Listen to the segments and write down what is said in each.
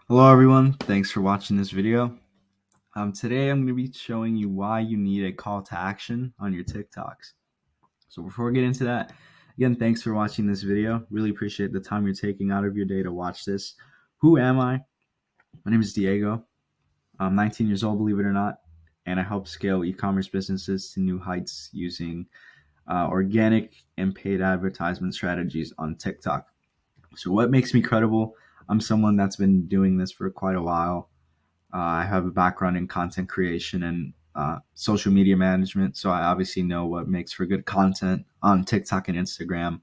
Hello everyone, thanks for watching this video. Today I'm going to be showing you why you need a call to action on your TikToks. So before we get into that, again, thanks for watching this video. Really appreciate the time you're taking out of your day to watch this. Who am I? My name is Diego. I'm 19 years old, believe it or not, and I help scale e-commerce businesses to new heights using organic and paid advertisement strategies on TikTok. So what makes me credible? I'm someone that's been doing this for quite a while. I have a background in content creation and social media management, so I obviously know what makes for good content on TikTok and Instagram.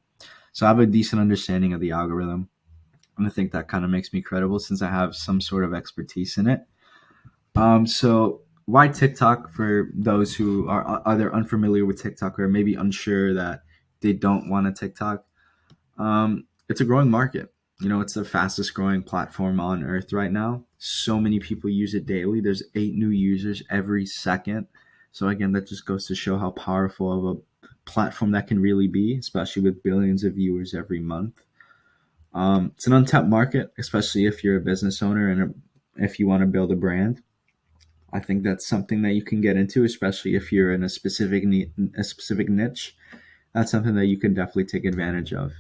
So I have a decent understanding of the algorithm, and I think that kind of makes me credible since I have some sort of expertise in it. So why TikTok for those who are either unfamiliar with TikTok or maybe unsure that they don't want a TikTok? It's a growing market. It's the fastest growing platform on earth right now. So many people use it daily. There's 8 new users every second. So again, that just goes to show how powerful of a platform that can really be, especially with billions of viewers every month. It's an untapped market, especially if you're a business owner and if you want to build a brand. I think that's something that you can get into, especially if you're in a specific niche. That's something that you can definitely take advantage of.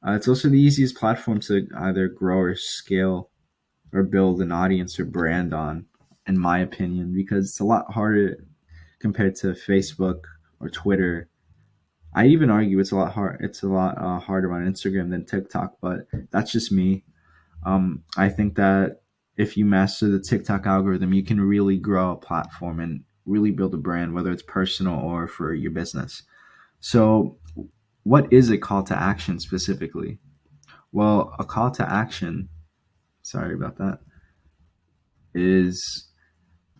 It's also the easiest platform to either grow or scale or build an audience or brand on, in my opinion, because it's a lot harder compared to Facebook or Twitter. I even argue it's a lot hard. It's a lot harder on Instagram than TikTok, but that's just me. I think that if you master the TikTok algorithm, you can really grow a platform and really build a brand, whether it's personal or for your business. So, what is a call to action specifically? Well, a call to action, sorry about that, is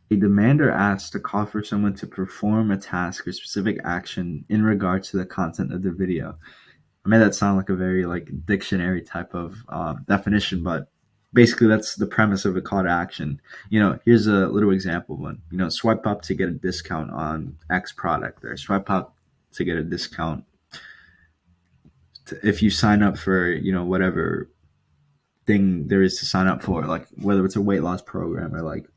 a demander asks to call for someone to perform a task or specific action in regard to the content of the video. I made that sound like a very dictionary type of definition, but basically that's the premise of a call to action. Here's a little example one. Swipe up to get a discount on X product, or swipe up to get a discount if you sign up for whatever thing there is to sign up for, like whether it's a weight loss program or like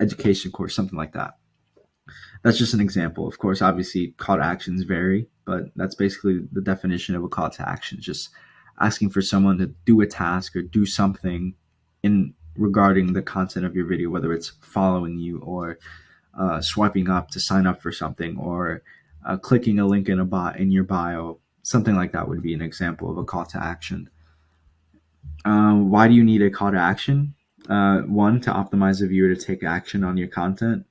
education course, something like that. That's just an example. Of course, obviously, call to actions vary, but that's basically the definition of a call to action. Just asking for someone to do a task or do something in regarding the content of your video, whether it's following you or swiping up to sign up for something or clicking a link in a bot in your bio. Something like that would be an example of a call to action. Why do you need a call to action? One, to optimize the viewer to take action on your content.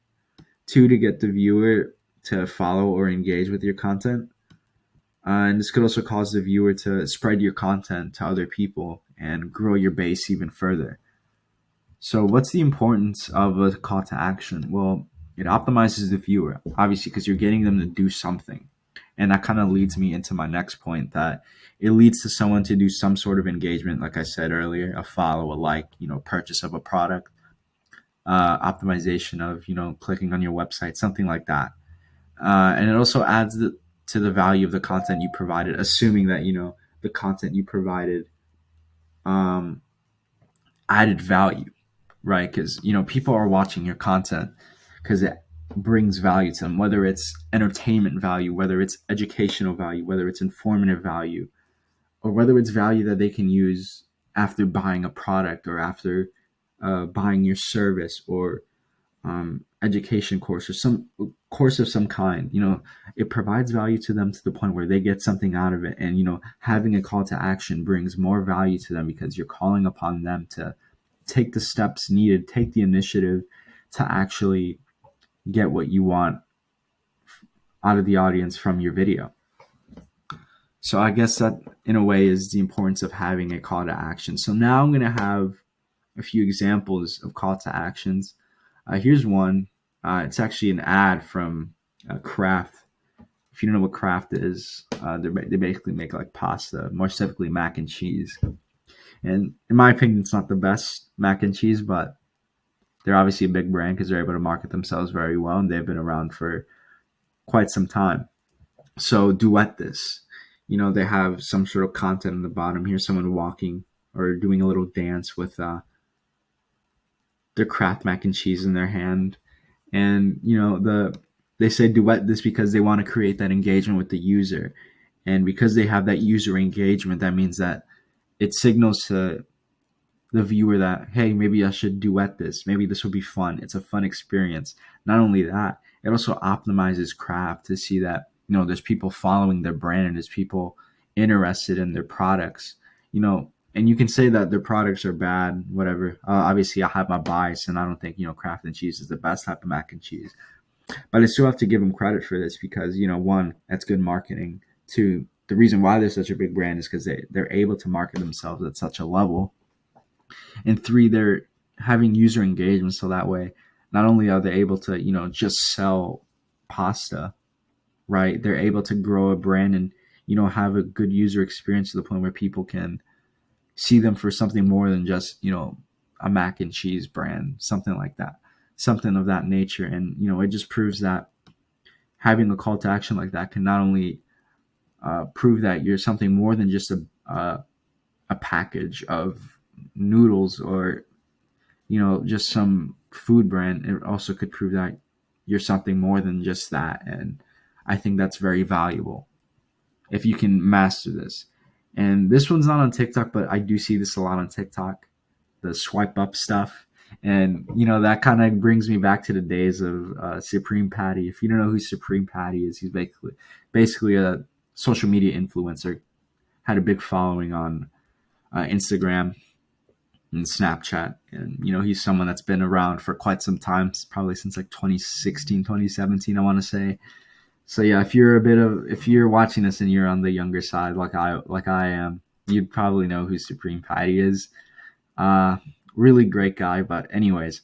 Two, to get the viewer to follow or engage with your content. And this could also cause the viewer to spread your content to other people and grow your base even further. So, what's the importance of a call to action? Well, it optimizes the viewer, obviously, because you're getting them to do something. And that kind of leads me into my next point, that it leads to someone to do some sort of engagement, like I said earlier, a follow, a like, purchase of a product, optimization of, clicking on your website, something like that. And it also adds to the value of the content you provided, assuming that, the content you provided um, added value, right? Because, people are watching your content because it brings value to them, whether it's entertainment value, whether it's educational value, whether it's informative value, or whether it's value that they can use after buying a product or after buying your service or education course or some course of some kind. It provides value to them to the point where they get something out of it. And, having a call to action brings more value to them because you're calling upon them to take the steps needed, take the initiative to actually get what you want out of the audience from your video. So I guess that in a way is the importance of having a call to action. So now I'm going to have a few examples of call to actions. Here's one. It's actually an ad from Kraft. If you don't know what Kraft is, they basically make like pasta, more specifically mac and cheese. And in my opinion, it's not the best mac and cheese, but they're obviously a big brand because they're able to market themselves very well, and they've been around for quite some time. So duet this. They have some sort of content in the bottom here, someone walking or doing a little dance with their Kraft mac and cheese in their hand. And they say duet this because they want to create that engagement with the user. And because they have that user engagement, that means that it signals to the viewer that, hey, maybe I should duet this. Maybe this will be fun. It's a fun experience. Not only that, it also optimizes Kraft to see that, there's people following their brand and there's people interested in their products. And you can say that their products are bad, whatever. Obviously, I have my bias, and I don't think Kraft and cheese is the best type of mac and cheese. But I still have to give them credit for this because one, that's good marketing. Two, the reason why they're such a big brand is because they're able to market themselves at such a level. And three, they're having user engagement, so that way not only are they able to just sell pasta, right? They're able to grow a brand and have a good user experience to the point where people can see them for something more than just a mac and cheese brand, something like that, something of that nature. And it just proves that having a call to action like that can not only prove that you're something more than just a package of noodles or just some food brand. It also could prove that you're something more than just that. And I think that's very valuable if you can master this. And this one's not on TikTok, but I do see this a lot on TikTok, the swipe up stuff. And that kind of brings me back to the days of Supreme Patty. If you don't know who Supreme Patty is, he's basically a social media influencer, had a big following on Instagram and Snapchat. And he's someone that's been around for quite some time, probably since like 2016, 2017, I want to say. So yeah, if you're watching this and you're on the younger side, like I am, you'd probably know who Supreme Patty is. Really great guy. But anyways,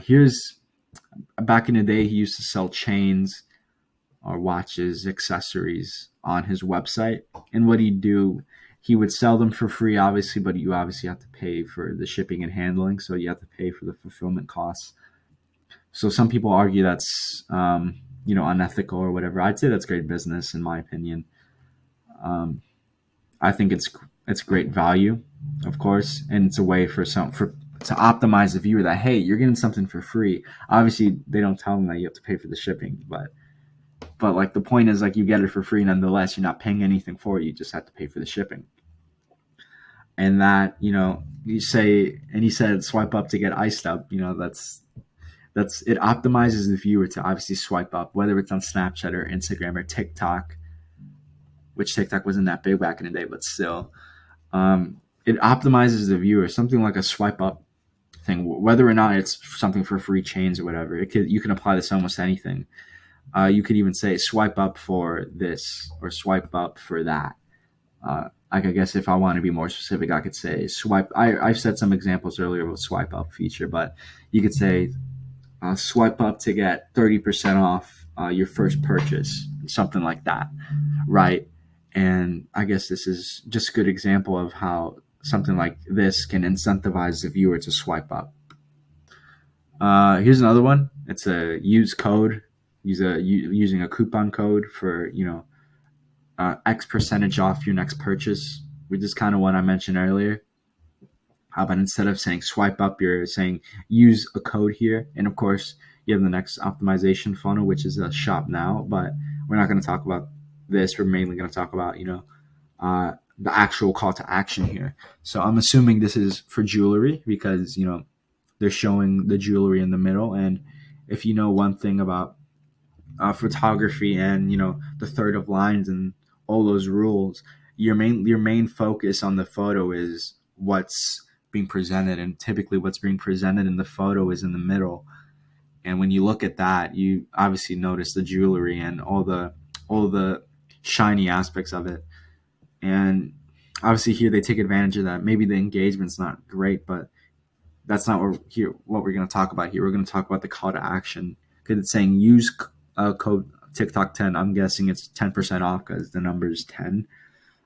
here's back in the day, he used to sell chains or watches, accessories on his website. And what he'd do, he would sell them for free, obviously, but you obviously have to pay for the shipping and handling. So you have to pay for the fulfillment costs. So some people argue that's unethical or whatever. I'd say that's great business in my opinion. I think it's great value, of course, and it's a way to optimize the viewer that, hey, you're getting something for free. Obviously, they don't tell them that you have to pay for the shipping, but like the point is, like, you get it for free nonetheless. You're not paying anything for it. You just have to pay for the shipping. And that you say, and he said swipe up to get iced up. That's it optimizes the viewer to obviously swipe up, whether it's on Snapchat or Instagram or TikTok, which TikTok wasn't that big back in the day, but still, it optimizes the viewer. Something like a swipe up thing, whether or not it's something for free chains or whatever. You can apply this to almost anything. You could even say swipe up for this or swipe up for that. I guess if I want to be more specific, I could say swipe. I've said some examples earlier with swipe up feature, but you could say swipe up to get 30% off your first purchase, something like that, right? And I guess this is just a good example of how something like this can incentivize the viewer to swipe up. Here's another one. It's a use code. Using a coupon code for X percentage off your next purchase, which is kind of what I mentioned earlier. How about instead of saying swipe up, you're saying use a code here. And of course, you have the next optimization funnel, which is a shop now. But we're not going to talk about this. We're mainly going to talk about the actual call to action here. So I'm assuming this is for jewelry because they're showing the jewelry in the middle. And if you know one thing about photography and the third of lines and all those rules, your main focus on the photo is what's being presented, and typically what's being presented in the photo is in the middle. And when you look at that, you obviously notice the jewelry and all the shiny aspects of it. And obviously here they take advantage of that. Maybe the engagement's not great, but that's not what we're going to talk about here. We're going to talk about the call to action because it's saying use code TikTok 10. I'm guessing it's 10% off because the number is 10.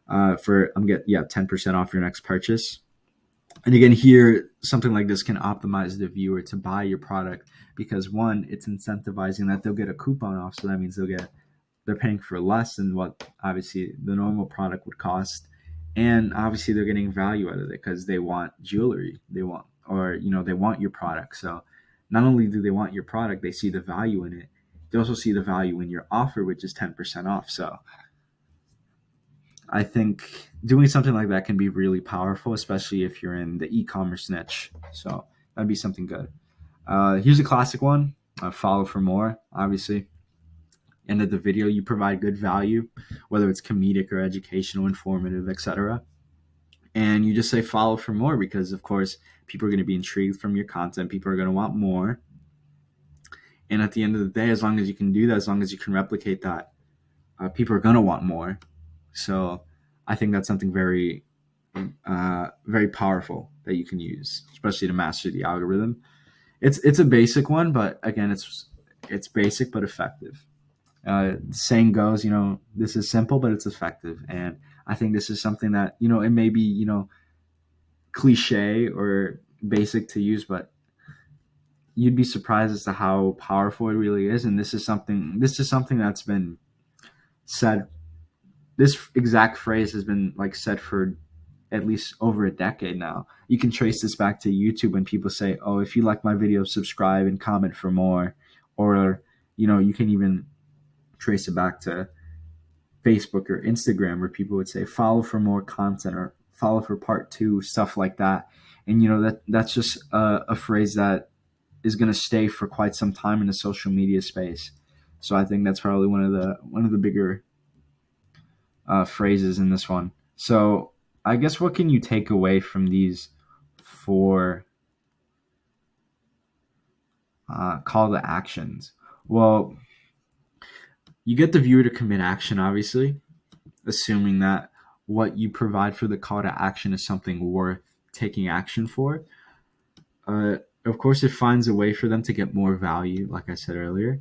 10% off your next purchase. And again, here something like this can optimize the viewer to buy your product because one, it's incentivizing that they'll get a coupon off, so that means they're paying for less than what obviously the normal product would cost. and obviously they're getting value out of it because they want jewelry, they want, or they want your product. So not only do they want your product, they see the value in it. They also see the value in your offer, which is 10% off. So I think doing something like that can be really powerful, especially if you're in the e-commerce niche. So that'd be something good. Here's a classic one. Follow for more. Obviously, end of the video, you provide good value, whether it's comedic or educational, informative, etc. And you just say follow for more because, of course, people are going to be intrigued from your content. People are going to want more. And at the end of the day, as long as you can do that, as long as you can replicate that, people are going to want more. So I think that's something very, very powerful that you can use, especially to master the algorithm. It's a basic one, but again, it's basic but effective. The saying goes, this is simple but it's effective, and I think this is something that it may be cliche or basic to use, but you'd be surprised as to how powerful it really is. And this is something that's been said. This exact phrase has been said for at least over a decade now. You can trace this back to YouTube when people say, "Oh, if you like my video, subscribe and comment for more," or you can even trace it back to Facebook or Instagram where people would say, "Follow for more content," or "Follow for part 2," stuff like that. And that's just a phrase that is going to stay for quite some time in the social media space. So I think that's probably one of the bigger phrases in this one. So I guess what can you take away from these 4 call to actions? Well, you get the viewer to commit action, obviously, assuming that what you provide for the call to action is something worth taking action for. Of course, it finds a way for them to get more value, like I said earlier.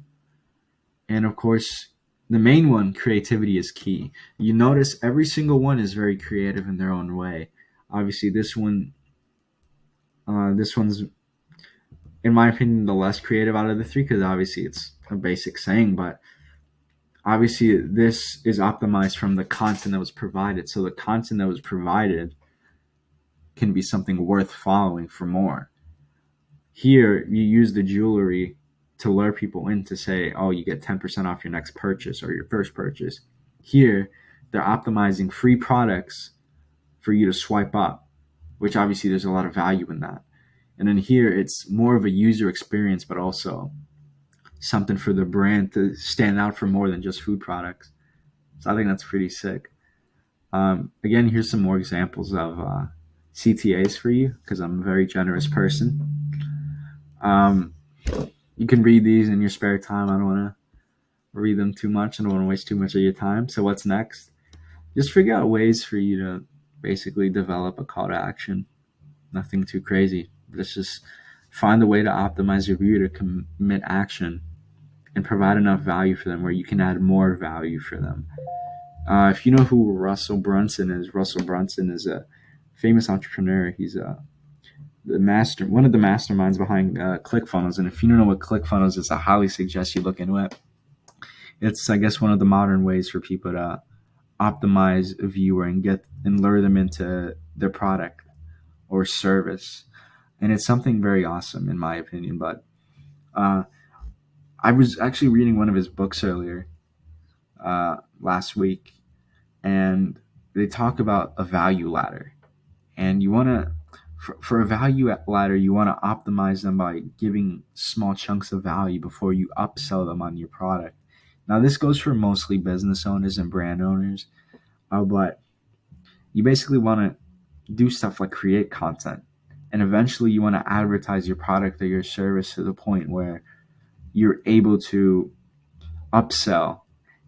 And of course, the main one, creativity, is key. You notice every single one is very creative in their own way. Obviously, this one's, in my opinion, the less creative out of the 3 because obviously it's a basic saying, but obviously this is optimized from the content that was provided. So the content that was provided can be something worth following for more. Here, you use the jewelry to lure people in to say, "Oh, you get 10% off your next purchase or your first purchase." Here, they're optimizing free products for you to swipe up, which obviously there's a lot of value in that. And then here, it's more of a user experience, but also something for the brand to stand out for more than just food products. So I think that's pretty sick. Again, here's some more examples of CTAs for you because I'm a very generous person. You can read these in your spare time. I don't want to read them too much. I don't want to waste too much of your time. So what's next? Just figure out ways for you to basically develop a call to action. Nothing too crazy. Let's just find a way to optimize your viewer to commit action and provide enough value for them where you can add more value for them. If you know who Russell Brunson is a famous entrepreneur. He's one of the masterminds behind ClickFunnels. And if you don't know what ClickFunnels is, I highly suggest you look into it. It's, I guess, one of the modern ways for people to optimize a viewer and lure them into their product or service. And it's something very awesome in my opinion. But I was actually reading one of his books earlier last week, and they talk about a value ladder. And you want to, for a value ladder, you want to optimize them by giving small chunks of value before you upsell them on your product. Now, this goes for mostly business owners and brand owners, but you basically want to do stuff like create content. And eventually you want to advertise your product or your service to the point where you're able to upsell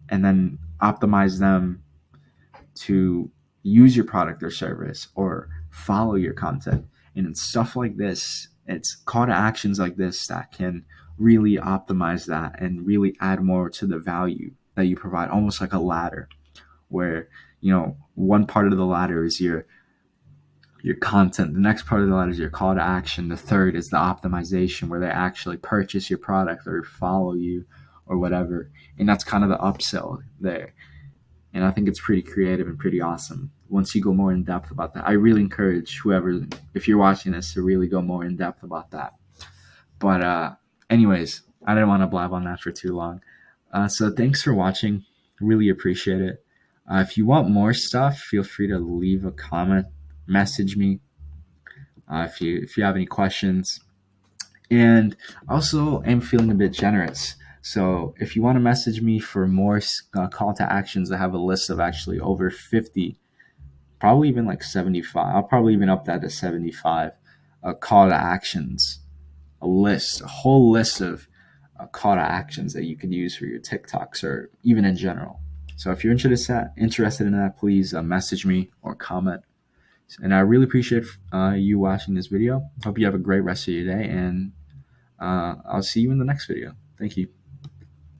and then optimize them to use your product or service or follow your content. And it's stuff like this, it's call to actions like this that can really optimize that and really add more to the value that you provide, almost like a ladder where one part of the ladder is your content, the next part of the ladder is your call to action, the third is the optimization where they actually purchase your product or follow you or whatever. And that's kind of the upsell there. And I think it's pretty creative and pretty awesome. once you go more in depth about that. I really encourage whoever, if you're watching this, to really go more in depth about that. But anyways, I didn't want to blab on that for too long. So thanks for watching. Really appreciate it. If you want more stuff, feel free to leave a comment, message me if you have any questions. And also, I'm feeling a bit generous. So if you want to message me for more call to actions, I have a list of actually over 50, probably even like 75. I'll probably even up that to 75 call to actions, a whole list of call to actions that you could use for your TikToks or even in general. So if you're interested in that, please message me or comment. And I really appreciate you watching this video. Hope you have a great rest of your day, and I'll see you in the next video. Thank you.